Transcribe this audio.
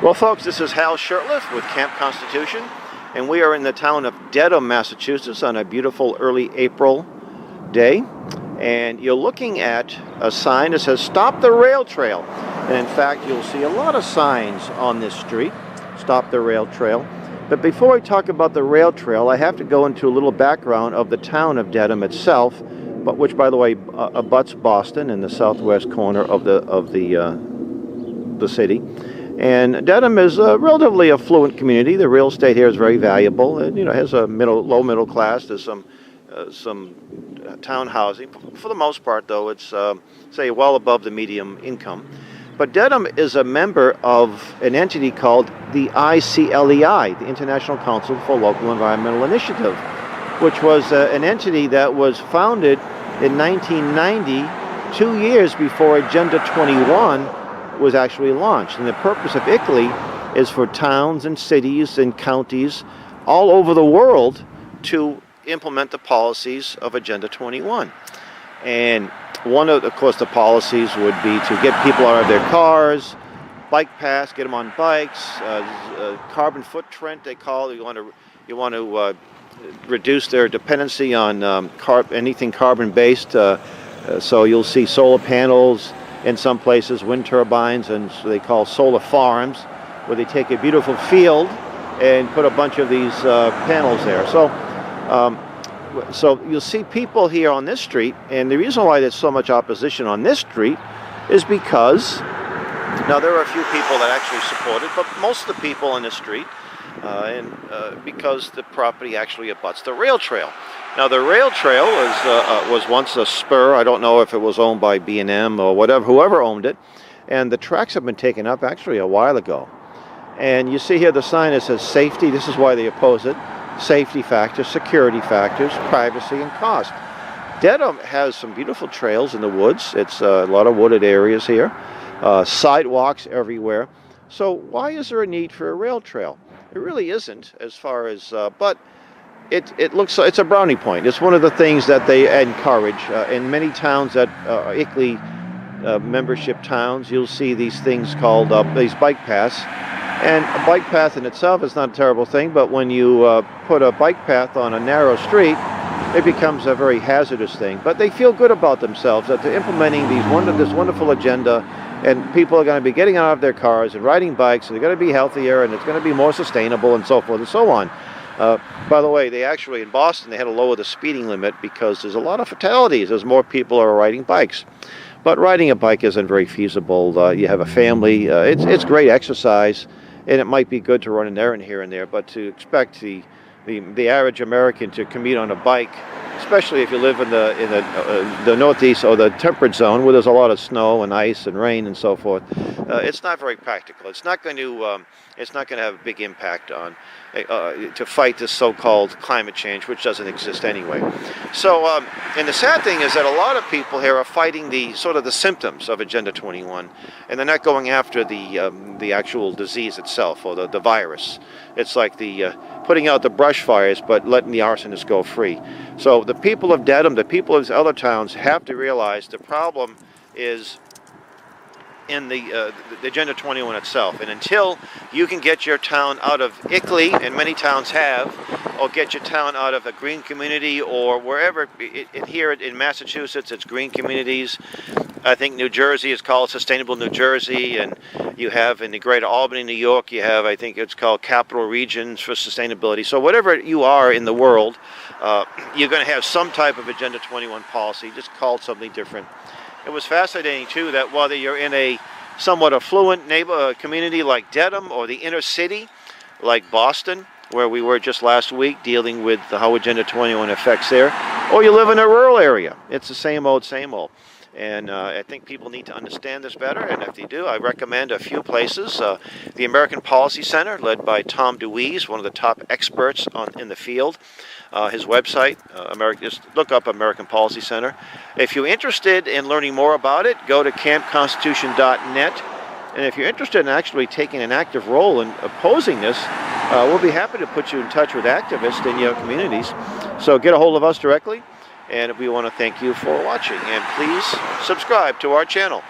Well, folks, this is Hal Shurtleff with Camp Constitution, and we are in the town of Dedham, Massachusetts on a beautiful early April day. And you're looking at a sign that says, "Stop the Rail Trail." And in fact, you'll see a lot of signs on this street, "Stop the Rail Trail." But before I talk about the rail trail, I have to go into a little background of the town of Dedham itself, but which, by the way, abuts Boston in the southwest corner of the city. And Dedham is a relatively affluent community. The real estate here is very valuable. It, has a low middle class. There's some town housing. For the most part, though, it's say well above the medium income. But Dedham is a member of an entity called the ICLEI, the International Council for Local Environmental Initiative, which was an entity that was founded in 1990, 2 years before Agenda 21 was actually launched. And the purpose of ICLEI is for towns and cities and counties all over the world to implement the policies of Agenda 21. And one of course, the policies would be to get people out of their cars, bike paths, get them on bikes, carbon footprint, they call it. You want to reduce their dependency on anything carbon-based. So you'll see solar panels in some places, wind turbines, and so they call solar farms, where they take a beautiful field and put a bunch of these panels there. So you'll see people here on this street, and the reason why there's so much opposition on this street is because, now there are a few people that actually support it, but most of the people on this street, because the property actually abuts the rail trail. Now the rail trail was once a spur. I don't know if it was owned by B&M or whatever, whoever owned it, and the tracks have been taken up actually a while ago. And you see here the sign that says safety. This is why they oppose it. Safety factors, security factors, privacy, and cost. Dedham has some beautiful trails in the woods. It's a lot of wooded areas here, sidewalks everywhere. So why is there a need for a rail trail? It really isn't, as far as, but it looks like it's a brownie point. It's one of the things that they encourage. In many towns that are ICLEI membership towns, you'll see these things called these bike paths. And a bike path in itself is not a terrible thing, but when you put a bike path on a narrow street, it becomes a very hazardous thing. But they feel good about themselves that they're implementing this wonderful agenda, and people are going to be getting out of their cars and riding bikes, and they're going to be healthier, and it's going to be more sustainable, and so forth and so on. By the way, they actually, in Boston, they had to lower the speeding limit because there's a lot of fatalities as more people are riding bikes. But riding a bike isn't very feasible. You have a family. It's great exercise. And it might be good to run an errand here and there, but to expect the average American to commute on a bike, especially if you live in the Northeast or the temperate zone where there's a lot of snow and ice and rain and so forth, it's not very practical. It's not going to have a big impact on to fight this so-called climate change, which doesn't exist anyway. So, and the sad thing is that a lot of people here are fighting the symptoms of Agenda 21, and they're not going after the actual disease itself or the virus. It's like the putting out the brush fires, but letting the arsonists go free. So the people of Dedham, the people of these other towns, have to realize the problem is in the Agenda 21 itself. And until you can get your town out of ICLEI, and many towns have, or get your town out of a green community or wherever, here in Massachusetts it's green communities. I think New Jersey is called Sustainable New Jersey, and you have in the greater Albany, New York, you have, I think it's called Capital Regions for Sustainability. So whatever you are in the world, you're going to have some type of Agenda 21 policy, just called something different. It was fascinating, too, that whether you're in a somewhat affluent community like Dedham or the inner city like Boston, where we were just last week dealing with how Agenda 21 affects there, or you live in a rural area, it's the same old, same old. And I think people need to understand this better, and if they do, I recommend a few places. The American Policy Center, led by Tom DeWeese, one of the top experts in the field. His website, just look up American Policy Center. If you're interested in learning more about it, go to campconstitution.net. And if you're interested in actually taking an active role in opposing this, we'll be happy to put you in touch with activists in your communities. So get a hold of us directly. And we want to thank you for watching, and please subscribe to our channel.